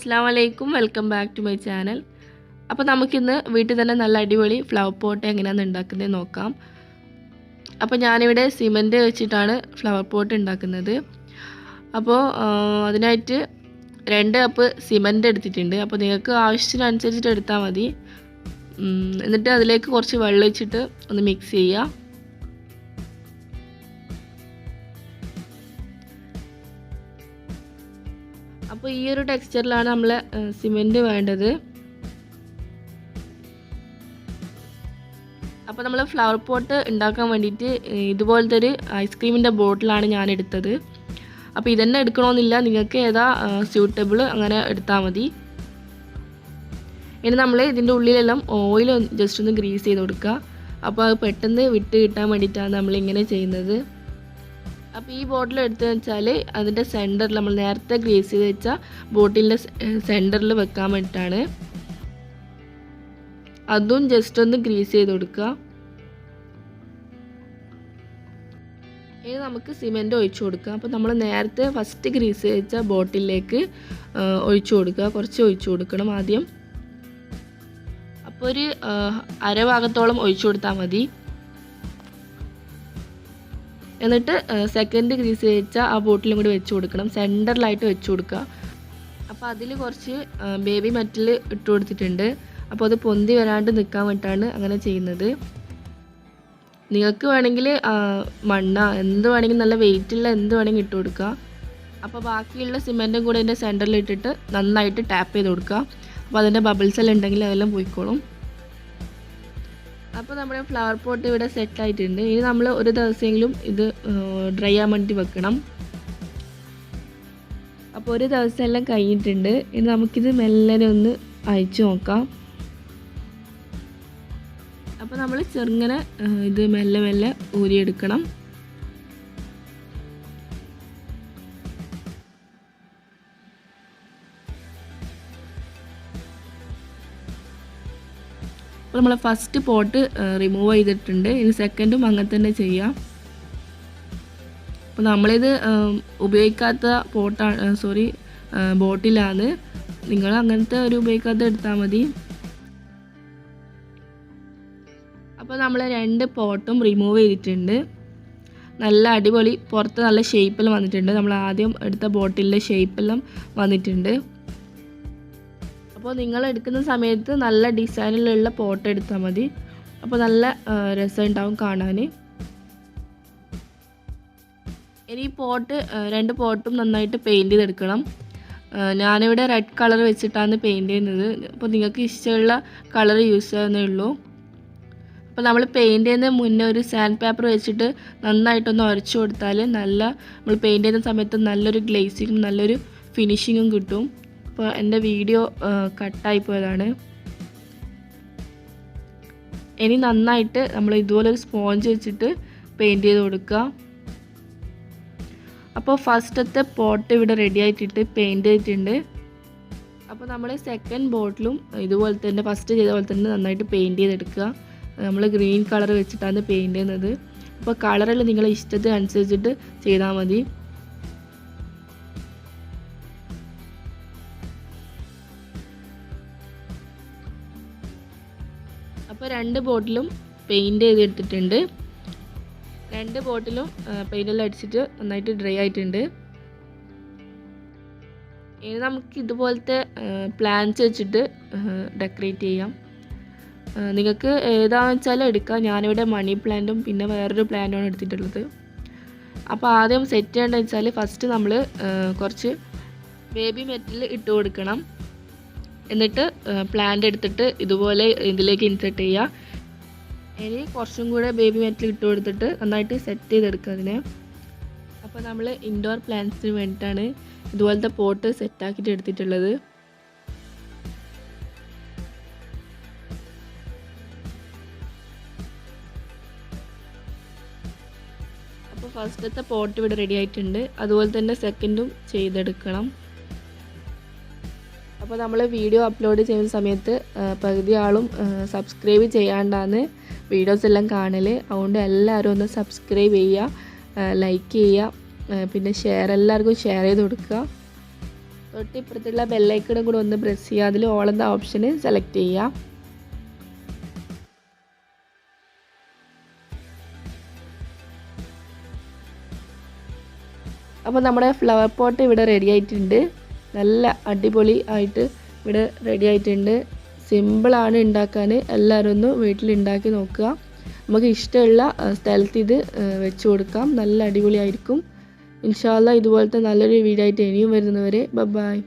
അസ്സലാമു അലൈക്കും, welcome back to my channel. അപ്പോൾ നമുക്കിന്ന് വീട്ടിൽ തന്നെ നല്ല അടിപൊളി ഫ്ലവർ പോട്ട് എങ്ങനെയാണ് ഉണ്ടാക്കുന്നത് നോക്കാം. അപ്പോൾ ഞാനിവിടെ സിമൻറ്റ് വെച്ചിട്ടാണ് ഫ്ലവർ പോട്ട് ഉണ്ടാക്കുന്നത്. അപ്പോൾ അതിനായിട്ട് 2 കപ്പ് സിമൻറ്റ് എടുത്തിട്ടുണ്ട്. അപ്പോൾ നിങ്ങൾക്ക് ആവശ്യത്തിനനുസരിച്ചിട്ട് എടുത്താൽ മതി. എന്നിട്ട് അതിലേക്ക് കുറച്ച് വെള്ളം ഒഴിച്ചിട്ട് ഒന്ന് മിക്സ് ചെയ്യുക. അപ്പോൾ ഈ ഒരു ടെക്സ്ചറിലാണ് നമ്മൾ സിമൻറ്റ് വേണ്ടത്. അപ്പോൾ നമ്മൾ ഫ്ലവർ പോട്ട് ഉണ്ടാക്കാൻ വേണ്ടിയിട്ട് ഇതുപോലത്തെ ഒരു ഐസ്ക്രീമിൻ്റെ ബോട്ടിലാണ് ഞാൻ എടുത്തത്. അപ്പോൾ ഇതന്നെ എടുക്കണമെന്നില്ല, നിങ്ങൾക്ക് ഏതാ സ്യൂട്ടബിൾ അങ്ങനെ എടുത്താൽ മതി. ഇനി നമ്മൾ ഇതിൻ്റെ ഉള്ളിലെല്ലാം ഓയിൽ ജസ്റ്റ് ഒന്ന് ഗ്രീസ് ചെയ്ത് കൊടുക്കുക. അപ്പോൾ അത് പെട്ടെന്ന് വിട്ട് കിട്ടാൻ വേണ്ടിയിട്ടാണ് നമ്മളിങ്ങനെ ചെയ്യുന്നത്. അപ്പോൾ ഈ ബോട്ടിൽ എടുത്തതെന്ന് വെച്ചാൽ അതിൻ്റെ സെൻറ്ററിൽ നമ്മൾ നേരത്തെ ഗ്രീസ് ചെയ്ത് വെച്ച ബോട്ടിലിൻ്റെ സെൻറ്ററിൽ വെക്കാൻ വേണ്ടിയിട്ടാണ്. അതും ജസ്റ്റ് ഒന്ന് ഗ്രീസ് ചെയ്ത് കൊടുക്കുക. ഇനി നമുക്ക് സിമെൻറ്റ് ഒഴിച്ചു കൊടുക്കാം. അപ്പോൾ നമ്മൾ നേരത്തെ ഫസ്റ്റ് ഗ്രീസ് ചെയ്ത് വെച്ച ബോട്ടിലേക്ക് ഒഴിച്ചു കൊടുക്കുക. കുറച്ച് ഒഴിച്ചു കൊടുക്കണം ആദ്യം. അപ്പോൾ ഒരു അരഭാഗത്തോളം ഒഴിച്ചു കൊടുത്താൽ മതി. എന്നിട്ട് സെക്കൻഡ് ഗ്രീസ് വെച്ച ആ ബോട്ടിലും കൂടി വെച്ച് കൊടുക്കണം, സെൻറ്ററിലായിട്ട് വെച്ച് കൊടുക്കുക. അപ്പോൾ അതിൽ കുറച്ച് ബേബി മെറ്റൽ ഇട്ട് കൊടുത്തിട്ടുണ്ട്. അപ്പോൾ അത് പൊന്തി വരാണ്ട് നിൽക്കാൻ വേണ്ടിയിട്ടാണ് അങ്ങനെ ചെയ്യുന്നത്. നിങ്ങൾക്ക് വേണമെങ്കിൽ മണ്ണ എന്ത് വേണമെങ്കിൽ നല്ല വെയിറ്റുള്ള എന്ത് വേണമെങ്കിൽ ഇട്ട് കൊടുക്കുക. അപ്പോൾ ബാക്കിയുള്ള സിമെൻറ്റും കൂടെ അതിൻ്റെ സെൻറ്ററിൽ ഇട്ടിട്ട് നന്നായിട്ട് ടാപ്പ് ചെയ്ത് കൊടുക്കുക. അപ്പോൾ അതിൻ്റെ ബബിൾസ് എല്ലാം ഉണ്ടെങ്കിൽ അതെല്ലാം പോയിക്കോളും. അപ്പോൾ നമ്മുടെ ഫ്ലവർ പോട്ട് ഇവിടെ സെറ്റായിട്ടുണ്ട്. ഇനി നമ്മൾ ഒരു ദിവസമെങ്കിലും ഇത് ഡ്രൈ ആകാൻ വേണ്ടി വെക്കണം. അപ്പോൾ ഒരു ദിവസം എല്ലാം കഴിഞ്ഞിട്ടുണ്ട്. ഇനി നമുക്കിത് മെല്ലനെ ഒന്ന് അയച്ചു നോക്കാം. അപ്പോൾ നമ്മൾ ചെറുങ്ങനെ ഇത് മെല്ലെ മെല്ലെ ഊരിയെടുക്കണം. അപ്പോൾ നമ്മൾ ഫസ്റ്റ് പോട്ട് റിമൂവ് ചെയ്തിട്ടുണ്ട്. ഇനി സെക്കൻഡും അങ്ങനെ തന്നെ ചെയ്യാം. അപ്പോൾ നമ്മളിത് ഉപയോഗിക്കാത്ത ബോട്ടിലാണ്. നിങ്ങൾ അങ്ങനത്തെ ഒരു ഉപയോഗിക്കാത്ത എടുത്താൽ മതി. അപ്പോൾ നമ്മൾ 2 പോട്ടും റിമൂവ് ചെയ്തിട്ടുണ്ട്. നല്ല അടിപൊളി പുറത്ത് നല്ല ഷേപ്പെല്ലാം വന്നിട്ടുണ്ട്. നമ്മൾ ആദ്യം എടുത്ത ബോട്ടിലിൻ്റെ ഷേപ്പെല്ലാം വന്നിട്ടുണ്ട്. അപ്പോൾ നിങ്ങൾ എടുക്കുന്ന സമയത്ത് നല്ല ഡിസൈനിലുള്ള പോട്ട് എടുത്താൽ മതി. അപ്പോൾ നല്ല രസം ഉണ്ടാവും കാണാൻ. ഇനി ഈ പോട്ട് 2 പോട്ടും നന്നായിട്ട് പെയിൻറ്റ് ചെയ്തെടുക്കണം. ഞാനിവിടെ റെഡ് കളർ വെച്ചിട്ടാണ് പെയിൻറ്റ് ചെയ്യുന്നത്. അപ്പോൾ നിങ്ങൾക്ക് ഇഷ്ടമുള്ള കളർ യൂസ് ചെയ്യാവുന്നേ ഉള്ളൂ. അപ്പോൾ നമ്മൾ പെയിൻറ്റ് ചെയ്യുന്നതിന് മുന്നേ ഒരു സാൻഡ് പേപ്പർ വെച്ചിട്ട് നന്നായിട്ടൊന്ന് ഉരച്ചു കൊടുത്താൽ നമ്മൾ പെയിൻറ്റ് ചെയ്യുന്ന സമയത്ത് നല്ലൊരു ഗ്ലേസിങ്ങും നല്ലൊരു ഫിനിഷിങ്ങും കിട്ടും. അപ്പോൾ എൻ്റെ വീഡിയോ കട്ടായിപ്പോയതാണ്. ഇനി നന്നായിട്ട് നമ്മൾ ഇതുപോലെ ഒരു സ്പോഞ്ച് വെച്ചിട്ട് പെയിൻറ്റ് ചെയ്ത് കൊടുക്കുക. അപ്പോൾ ഫസ്റ്റത്തെ പോട്ട് ഇവിടെ റെഡി ആയിട്ടിട്ട് പെയിൻറ്റ് ചെയ്തിട്ടുണ്ട്. അപ്പോൾ നമ്മൾ സെക്കൻഡ് ബോട്ടിലും ഇതുപോലെ തന്നെ ഫസ്റ്റ് ചെയ്ത പോലെ തന്നെ നന്നായിട്ട് പെയിൻറ്റ് ചെയ്തെടുക്കുക. നമ്മൾ ഗ്രീൻ കളർ വെച്ചിട്ടാണ് പെയിൻറ്റ് ചെയ്യുന്നത്. അപ്പോൾ കളറിൽ നിങ്ങളെ ഇഷ്ടത്തിനനുസരിച്ചിട്ട് ചെയ്താൽ മതി. അപ്പോൾ 2 ബോട്ടിലും പെയിൻറ്റ് ചെയ്തെടുത്തിട്ടുണ്ട്. 2 ബോട്ടിലും പെയിൻറ്റെല്ലാം അടിച്ചിട്ട് നന്നായിട്ട് ഡ്രൈ ആയിട്ടുണ്ട്. ഇനി നമുക്ക് ഇതുപോലത്തെ പ്ലാന്റ്സ് വെച്ചിട്ട് ഡെക്കറേറ്റ് ചെയ്യാം. നിങ്ങൾക്ക് ഏതാണെന്ന് വെച്ചാൽ എടുക്കാം. ഞാനിവിടെ മണി പ്ലാന്റും പിന്നെ വേറൊരു പ്ലാന്റുമാണ് എടുത്തിട്ടുള്ളത്. അപ്പോൾ ആദ്യം സെറ്റ് ചെയ്യേണ്ടതെന്ന് വെച്ചാൽ ഫസ്റ്റ് നമ്മൾ കുറച്ച് ബേബി മെറ്റൽ ഇട്ട് കൊടുക്കണം. എന്നിട്ട് പ്ലാന്റ് എടുത്തിട്ട് ഇതുപോലെ ഇതിലേക്ക് ഇൻസെർട്ട് ചെയ്യുക. ഇനി കുറച്ചും കൂടെ ബേബി മെറ്റൽ ഇട്ട് കൊടുത്തിട്ട് നന്നായിട്ട് സെറ്റ് ചെയ്തെടുക്കുക അതിനെ. അപ്പോൾ നമ്മൾ ഇൻഡോർ പ്ലാന്റ്സിന് വേണ്ടിയിട്ടാണ് ഇതുപോലത്തെ പോട്ട് സെറ്റാക്കിയിട്ട് എടുത്തിട്ടുള്ളത്. അപ്പോൾ ഫസ്റ്റത്തെ പോട്ട് ഇവിടെ റെഡി ആയിട്ടുണ്ട്. അതുപോലെ തന്നെ സെക്കൻഡും ചെയ്തെടുക്കണം. അപ്പോൾ നമ്മൾ വീഡിയോ അപ്ലോഡ് ചെയ്യുന്ന സമയത്ത് പകുതി ആളും സബ്സ്ക്രൈബ് ചെയ്യാണ്ടാണ് വീഡിയോസ് എല്ലാം കാണൽ. അതുകൊണ്ട് എല്ലാവരും ഒന്ന് സബ്സ്ക്രൈബ് ചെയ്യുക, ലൈക്ക് ചെയ്യുക, പിന്നെ എല്ലാവർക്കും ഷെയർ ചെയ്ത് കൊടുക്കുക. തൊട്ടിപ്പുറത്തുള്ള ബെല്ലൈക്കണും കൂടെ ഒന്ന് പ്രസ് ചെയ്യുക. അതിൽ ഓൾ എന്ന ഓപ്ഷന് സെലക്ട് ചെയ്യുക. അപ്പോൾ നമ്മുടെ ഫ്ലവർ പോട്ട് ഇവിടെ റെഡി ആയിട്ടുണ്ട്. നല്ല അടിപൊളി ആയിട്ട് ഇവിടെ റെഡി ആയിട്ടുണ്ട്. സിമ്പിളാണ് ഉണ്ടാക്കാൻ. എല്ലാവരും ഒന്ന് വീട്ടിൽ ഉണ്ടാക്കി നോക്കുക. നമുക്ക് ഇഷ്ടമുള്ള സ്ഥലത്ത് ഇത് വെച്ച് കൊടുക്കാം. നല്ല അടിപൊളിയായിരിക്കും. ഇൻഷാ അല്ലാഹ് ഇതുപോലത്തെ നല്ലൊരു വീഡിയോ ആയിട്ട് ഇനിയും വരുന്നവരെ ബൈ.